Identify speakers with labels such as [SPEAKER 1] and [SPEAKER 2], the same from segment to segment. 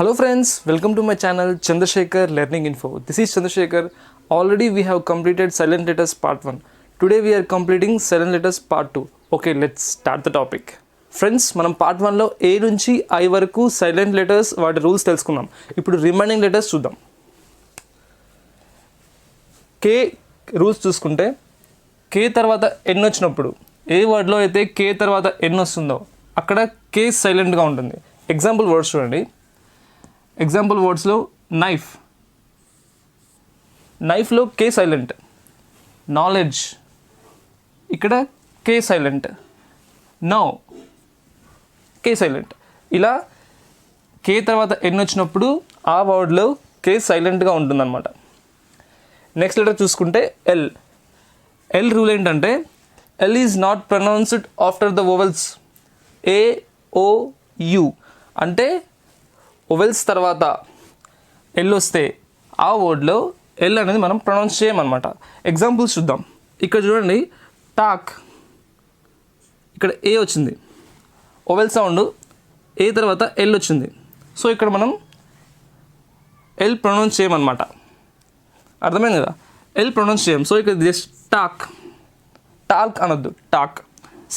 [SPEAKER 1] Hello friends, welcome to my channel Chandrasekhar Learning Info. This is Chandrasekhar. Already we have completed silent letters part 1. Today we are completing silent letters part 2. Okay, let's start the topic. Friends మనం part 1లో ఏ నుంచి I వరకు silent letters వాటి rules తెలుసుకున్నాం. ఇప్పుడు remaining letters చూద్దాం. కే rules చూసుకుంటే కే తర్వాత ఎన్ వచ్చినప్పుడు ఏ వర్డ్లో అయితే కే తర్వాత ఎన్ వస్తుందో అక్కడ కే సైలెంట్గా ఉంటుంది. ఎగ్జాంపుల్ వర్డ్స్ చూడండి. ఎగ్జాంపుల్ వర్డ్స్లో నైఫ్లో కే సైలెంట్. నాలెడ్జ్ ఇక్కడ K silent. Know K silent. ఇలా కే తర్వాత ఎన్ వచ్చినప్పుడు ఆ వర్డ్లో కే సైలెంట్గా ఉంటుందన్నమాట. నెక్స్ట్ లెటర్ చూసుకుంటే ఎల్ రూల్ ఏంటంటే L is not pronounced after the vowels A O U. అంటే వోవెల్స్ తర్వాత ఎల్ వస్తే ఆ వర్డ్లో ఎల్ అనేది మనం ప్రొనౌన్స్ చేయమన్నమాట. ఎగ్జాంపుల్స్ చూద్దాం. ఇక్కడ చూడండి, టాక్, ఇక్కడ ఏ వచ్చింది, వోవెల్ సౌండ్ ఏ తర్వాత ఎల్ వచ్చింది. సో ఇక్కడ మనం ఎల్ ప్రొనౌన్స్ చేయమన్నమాట. అర్థమైంది కదా, ఎల్ ప్రొనౌన్స్ చేయం. సో ఇక్కడ జస్ట్ టాక్ అనొద్దు, టాక్.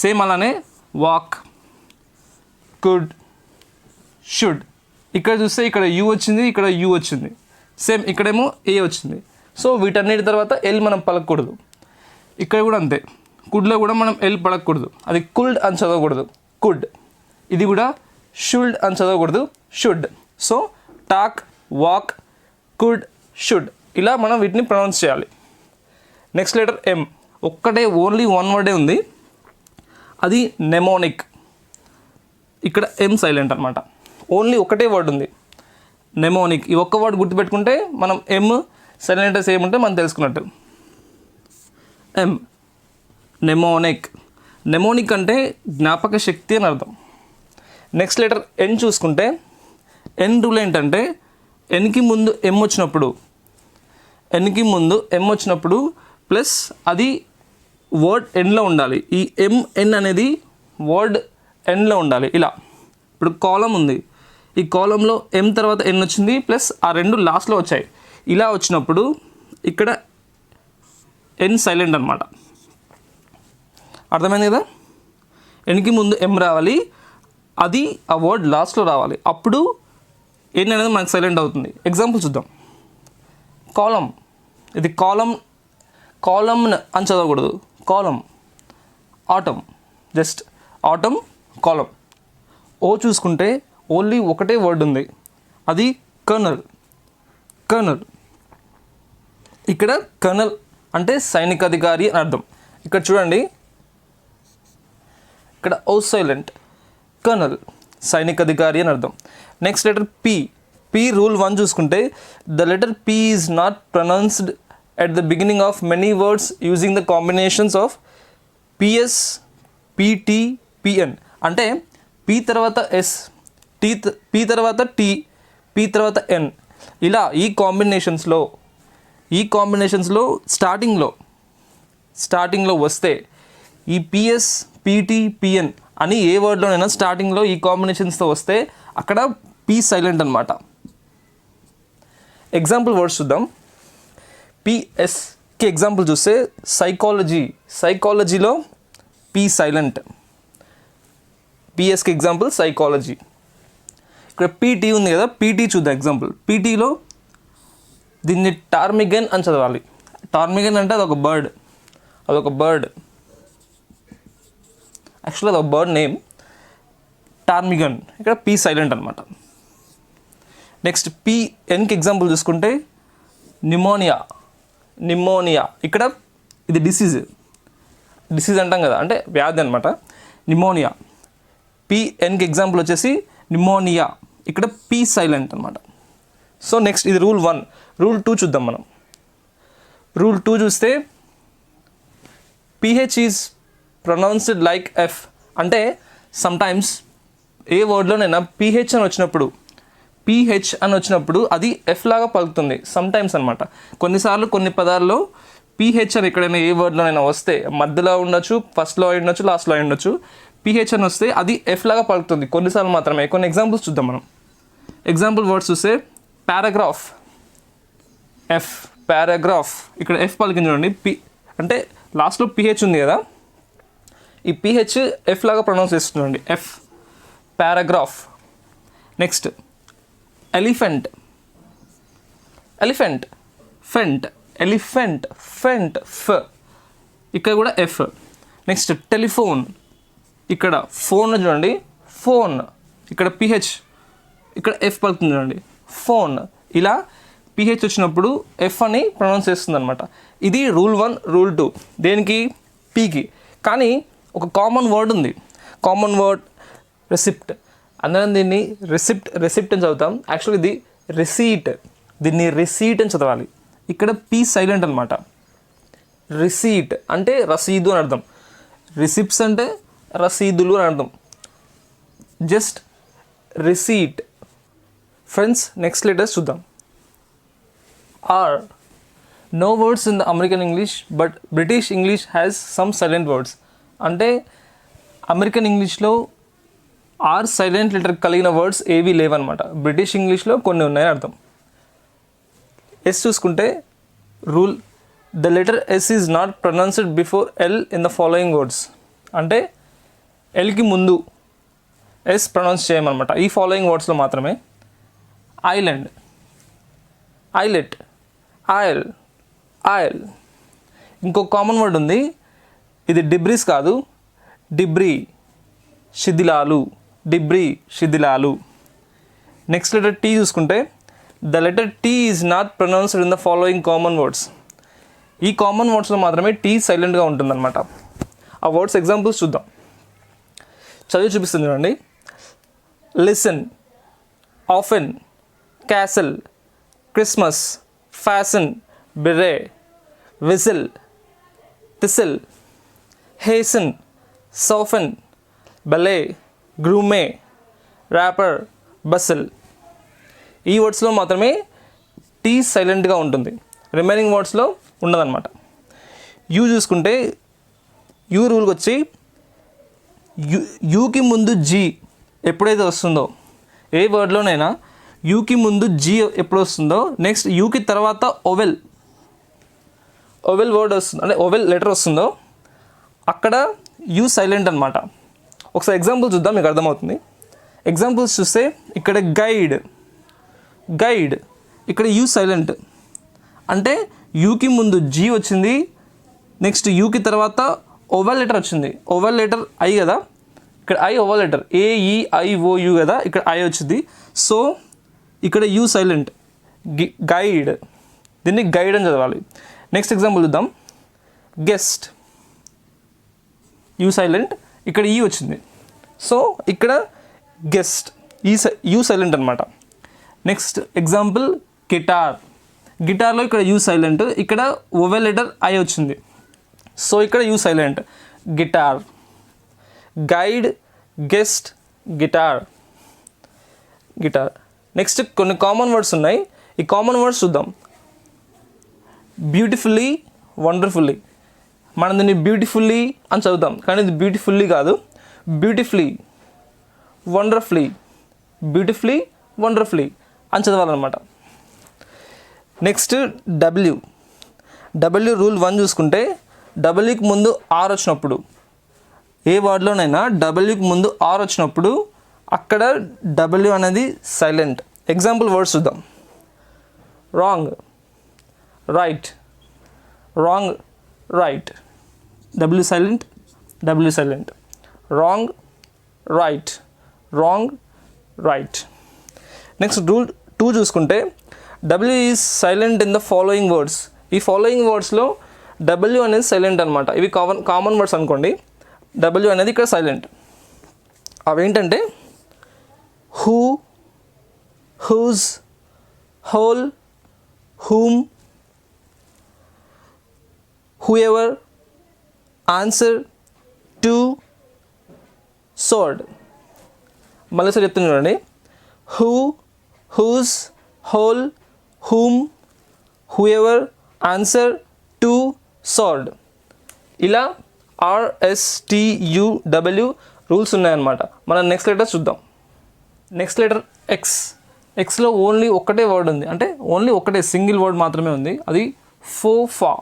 [SPEAKER 1] సేమ్ అలానే వాక్, కుడ్, షుడ్. ఇక్కడ చూస్తే ఇక్కడ యూ వచ్చింది, ఇక్కడ యూ వచ్చింది. సేమ్ ఇక్కడేమో ఏ వచ్చింది. సో వీటన్నిటి తర్వాత ఎల్ మనం పలకూడదు. ఇక్కడ కూడా అంతే, కుడ్లో కూడా మనం ఎల్ పలకూడదు. అది కుల్డ్ అని చదవకూడదు, కుడ్. ఇది కూడా షుల్డ్ అని చదవకూడదు, should. So talk, walk, could, should, ఇలా మనం వీటిని ప్రొనౌన్స్ చేయాలి. Next letter M. ఒక్కటే ఓన్లీ వన్ వర్డే ఉంది, అది నెమోనిక్. ఇక్కడ ఎం సైలెంట్ అనమాట. ఓన్లీ ఒకటే వర్డ్ ఉంది, నెమోనిక్. ఈ ఒక్క వర్డ్ గుర్తుపెట్టుకుంటే మనం ఎం సైలెంట్ లెటర్స్ ఏముంటే మనం తెలుసుకున్నట్టు. ఎం, నెమోనిక్. నెమోనిక్ అంటే జ్ఞాపక శక్తి అని అర్థం. నెక్స్ట్ లెటర్ ఎన్ చూసుకుంటే ఎన్ రూల్ ఏంటంటే ఎన్కి ముందు ఎం వచ్చినప్పుడు ప్లస్ అది వర్డ్ ఎండ్లో ఉండాలి. ఈ ఎన్ అనేది వర్డ్ ఎండ్లో ఉండాలి. ఇలా ఇప్పుడు కాలం ఉంది, ఈ కాలంలో ఎం తర్వాత ఎన్ వచ్చింది ప్లస్ ఆ రెండు లాస్ట్లో వచ్చాయి. ఇలా వచ్చినప్పుడు ఇక్కడ ఎన్ సైలెంట్ అనమాట. అర్థమైంది కదా, ఎన్కి ముందు ఎం రావాలి, అది ఆ వర్డ్ లాస్ట్లో రావాలి, అప్పుడు ఎన్ అనేది మనకు సైలెంట్ అవుతుంది. ఎగ్జాంపుల్ చూద్దాం. కాలం, ఇది కాలమ్ అని చదవకూడదు, కాలం. ఆటమ్, జస్ట్ ఆటమ్, కాలం. ఓ చూసుకుంటే ఓన్లీ ఒకటే వర్డ్ ఉంది, అది కర్నల్. ఇక్కడ కర్నల్ అంటే సైనికాధికారి అని అర్థం. ఇక్కడ చూడండి, ఇక్కడ ఓ సైలెంట్, కర్నల్, సైనికాధికారి అని అర్థం. నెక్స్ట్ లెటర్ పి రూల్ 1 చూసుకుంటే the letter P is not pronounced at the beginning of many words using the combinations of PS, PT, PN. అంటే పి తర్వాత ఎస్, పి తర్వాత టీ, పి తర్వాత ఎన్. ఇలా ఈ కాంబినేషన్స్లో స్టార్టింగ్లో వస్తే ఈ పిఎస్, పిటి, పిఎన్ అని ఏ వర్డ్లోనైనా స్టార్టింగ్లో ఈ కాంబినేషన్స్తో వస్తే అక్కడ పి సైలెంట్ అనమాట. ఎగ్జాంపుల్ వర్డ్స్ చూద్దాం. పిఎస్కి ఎగ్జాంపుల్ చూస్తే సైకాలజీలో పి సైలెంట్. పిఎస్కి ఎగ్జాంపుల్ సైకాలజీ. ఇక్కడ పీటీ ఉంది కదా, పీటీ చూద్దాం ఎగ్జాంపుల్. పీటీలో దీన్ని టార్మిగన్ అని చదవాలి. టార్మిగన్ అంటే అదొక బర్డ్. యాక్చువల్లీ అదొక బర్డ్ నేమ్, టార్మిగన్. ఇక్కడ పీ సైలెంట్ అనమాట. నెక్స్ట్ పిఎన్కి ఎగ్జాంపుల్ చూసుకుంటే నిమోనియా. ఇక్కడ ఇది డిసీజ్ అంటాం కదా, అంటే వ్యాధి అనమాట, నిమోనియా. పిఎన్కి ఎగ్జాంపుల్ వచ్చేసి నిమోనియా. ఇక్కడ పీ సైలెంట్ అనమాట. సో నెక్స్ట్ ఇది రూల్ 1. రూల్ 2 చూద్దాం మనం. రూల్ 2 చూస్తే pH is pronounced like F. అంటే సమ్టైమ్స్ ఏ వర్డ్లోనైనా పిహెచ్ అని వచ్చినప్పుడు అది ఎఫ్ లాగా పలుకుతుంది సమ్టైమ్స్ అనమాట. కొన్నిసార్లు కొన్ని పదాల్లో పిహెచ్ అని ఎక్కడైనా ఏ వర్డ్లోనైనా వస్తే మధ్యలో ఉండొచ్చు, ఫస్ట్లో అయి ఉండొచ్చు, లాస్ట్లో అయి ఉండొచ్చు. పిహెచ్ అని వస్తే అది ఎఫ్ లాగా పలుకుతుంది కొన్నిసార్లు మాత్రమే. కొన్ని ఎగ్జాంపుల్స్ చూద్దాం మనం. ఎగ్జాంపుల్ వర్డ్స్ చూస్తే పారాగ్రాఫ్, ఎఫ్, పారాగ్రాఫ్. ఇక్కడ ఎఫ్ పలికింది చూడండి, పి అంటే లాస్ట్లో పిహెచ్ ఉంది కదా, ఈ పిహెచ్ ఎఫ్ లాగా ప్రొనౌన్స్ చేస్తుండండి, F, paragraph. Next elephant, elephant, phant, elephant, phant, f, ఇక్కడ కూడా ఎఫ్. నెక్స్ట్ టెలిఫోన్, ఇక్కడ ఫోన్ చూడండి, ఫోన్, ఇక్కడ పిహెచ్, ఇక్కడ ఎఫ్ పలుకుతుంది చూడండి, ఫోన్. ఇలా పిహెచ్ వచ్చినప్పుడు ఎఫ్ అని ప్రొనౌన్స్ చేస్తుంది అనమాట. ఇది రూల్ 1, రూల్ 2 దేనికి, పీకి. కానీ ఒక కామన్ వర్డ్ ఉంది, కామన్ వర్డ్ రెసిప్ట్. అందరం దీన్ని రెసిప్ట్ అని చదువుతాం, యాక్చువల్లీ ఇది రిసీట్, దీన్ని రిసీట్ అని చదవాలి. ఇక్కడ పీ సైలెంట్ అనమాట. రిసీట్ అంటే రసీదు అని అర్థం, రిసిప్ట్స్ అంటే రసీదులు అని అర్థం, just receipt. Friends, next letters చూద్దాం. R. No words in the American English but British English has some silent words. అంటే అమెరికన్ ఇంగ్లీష్లో ఆర్ సైలెంట్ లెటర్ కలిగిన వర్డ్స్ ఏవీ లేవన్నమాట. బ్రిటిష్ ఇంగ్లీష్లో కొన్ని ఉన్నాయని అర్థం. ఎస్ చూసుకుంటే rule, the letter S is not pronounced before L in the following words. అంటే ఎల్కి ముందు ఎస్ ప్రొనౌన్స్ చేయమన్నమాట ఈ ఫాలోయింగ్ వర్డ్స్లో మాత్రమే. Island, islet, aisle, aisle. ఇంకో కామన్ వర్డ్ ఉంది, ఇది డిబ్రీస్ కాదు, డిబ్రీ, శిథిలాలు, డిబ్రీ, శిథిలాలు. నెక్స్ట్ లెటర్ టీ చూసుకుంటే the letter T is not pronounced in the following common words. ఈ కామన్ వర్డ్స్లో మాత్రమే టీ సైలెంట్గా ఉంటుందన్నమాట. ఆ వర్డ్స్ ఎగ్జాంపుల్స్ చూద్దాం, చదివి చూపిస్తుంది చూడండి. Listen, often, castle, Christmas, fasten, beret, whistle, thistle, hasten, soften, ballet, gourmet, wrapper, Basil. ఈ వర్డ్స్లో మాత్రమే టీ సైలెంట్గా ఉంటుంది, రిమైనింగ్ వర్డ్స్లో ఉండదన్నమాట. యూ చూసుకుంటే యూ రూల్కి వచ్చి యూకి ముందు జీ ఎప్పుడైతే వస్తుందో, ఏ వర్డ్లోనైనా యూకి ముందు జీ ఎప్పుడు వస్తుందో, నెక్స్ట్ యూకి తర్వాత ఓవెల్ వర్డ్ వస్తుంది, అంటే ఓవెల్ లెటర్ వస్తుందో అక్కడ యూ సైలెంట్ అనమాట. ఒకసారి ఎగ్జాంపుల్ చూద్దాం, మీకు అర్థమవుతుంది. ఎగ్జాంపుల్స్ చూస్తే ఇక్కడ గైడ్, గైడ్, ఇక్కడ యూ సైలెంట్. అంటే యూకి ముందు జీ వచ్చింది, నెక్స్ట్ యూకి తర్వాత ఓవెల్ లెటర్ వచ్చింది. ఓవెల్ లెటర్ ఐ కదా, ఇక్కడ ఐ ఓవెల్ లెటర్, AEIOU కదా, ఇక్కడ ఐ వచ్చింది. సో ఇక్కడ యూ సైలెంట్, గైడ్, దీన్ని గైడ్ అని చదవాలి. నెక్స్ట్ ఎగ్జాంపుల్ చూద్దాం. గెస్ట్, యూ సైలెంట్, ఇక్కడ ఈ వచ్చింది. సో ఇక్కడ గెస్ట్, యూ సైలెంట్ అనమాట. నెక్స్ట్ ఎగ్జాంపుల్ గిటార్, గిటార్లో ఇక్కడ యూ సైలెంట్, ఇక్కడ ఓవెల్ లెటర్ ఐ వచ్చింది. సో ఇక్కడ you silent, guitar. Guide, guest, guitar, guitar. Next కొన్ని కామన్ వర్డ్స్ ఉన్నాయి, ఈ కామన్ వర్డ్స్ చూద్దాం. Beautifully, wonderfully. మనం దీన్ని బ్యూటిఫుల్లీ అని చదువుతాం, కానీ ఇది బ్యూటిఫుల్లీ కాదు, బ్యూటిఫుల్లీ, వండర్ఫుల్లీ, బ్యూటిఫుల్లీ, వండర్ఫుల్లీ అని చదవాలన్నమాట. నెక్స్ట్ డబ్ల్యూ రూల్ 1 చూసుకుంటే డబ్ల్యూకి ముందు ఆర్ వచ్చినప్పుడు, ఏ వర్డ్లోనైనా డబ్ల్యూకి ముందు ఆర్ వచ్చినప్పుడు అక్కడ డబ్ల్యూ అనేది సైలెంట్. ఎగ్జాంపుల్ వర్డ్స్ చూద్దాం. Wrong, right, wrong, right, W silent, W silent. Wrong, right, wrong, right. Next rule 2 చూసుకుంటే W is silent in the following words. ఈ ఫాలోయింగ్ వర్డ్స్లో డబ్ల్యూ అనేది సైలెంట్ అనమాట. ఇవి కామన్ వర్డ్స్ అనుకోండి, డబ్ల్యూ అనేది ఇక్కడ సైలెంట్. అవేంటంటే who, whose, whole, whom, whoever, answer, two, sword. మళ్ళీ సార్ చెప్తాను చూడండి. Who, whose, whole, whom, whoever, answer, two, sword. ఇలా RSTUW రూల్స్ ఉన్నాయన్నమాట. మనం నెక్స్ట్ లెటర్ చూద్దాం. నెక్స్ట్ లెటర్ ఎక్స్, ఎక్స్లో ఓన్లీ ఒక్కటే వర్డ్ ఉంది, అంటే ఓన్లీ ఒకటే సింగిల్ వర్డ్ మాత్రమే ఉంది, అది ఫోఫా.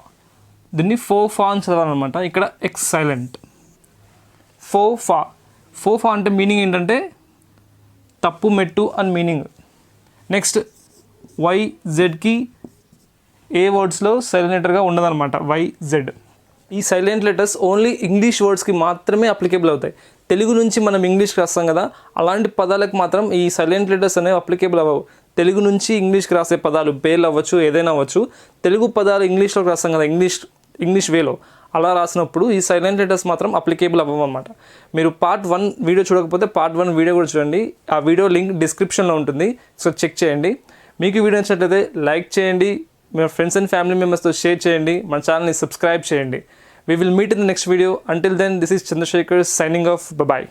[SPEAKER 1] దీన్ని ఫోఫా అని చదవాలన్నమాట. ఇక్కడ ఎక్స్ సైలెంట్. ఫోఫా. ఫోఫా అంటే మీనింగ్ ఏంటంటే తప్పు మెట్టు అని మీనింగ్. నెక్స్ట్ YZకి ఏ వర్డ్స్లో సైలెంట్ లెటర్గా ఉండదన్నమాట. YZ. ఈ సైలెంట్ లెటర్స్ ఓన్లీ ఇంగ్లీష్ వర్డ్స్కి మాత్రమే అప్లికేబుల్ అవుతాయి. తెలుగు నుంచి మనం ఇంగ్లీష్కి రాస్తాం కదా, అలాంటి పదాలకు మాత్రం ఈ సైలెంట్ లెటర్స్ అనేవి అప్లికేబుల్ అవ్వవు. తెలుగు నుంచి ఇంగ్లీష్కి రాసే పదాలు పేర్లు అవ్వచ్చు, ఏదైనా అవ్వచ్చు. తెలుగు పదాలు ఇంగ్లీష్లోకి రాస్తాం కదా, ఇంగ్లీష్ వేలో, అలా రాసినప్పుడు ఈ సైలెంట్ లెటర్స్ మాత్రం అప్లికేబుల్ అవ్వవు అన్నమాట. మీరు పార్ట్ 1 వీడియో చూడకపోతే పార్ట్ 1 వీడియో కూడా చూడండి. ఆ వీడియో లింక్ డిస్క్రిప్షన్లో ఉంటుంది, సో చెక్ చేయండి. మీకు వీడియో నచ్చినట్లయితే లైక్ చేయండి, మీ ఫ్రెండ్స్ అండ్ ఫ్యామిలీ మెంబర్స్తో షేర్ చేయండి, మన ఛానల్ని సబ్స్క్రైబ్ చేయండి. We will meet in the next video. Until then, this is Chandrasekhar signing off. Bye-bye.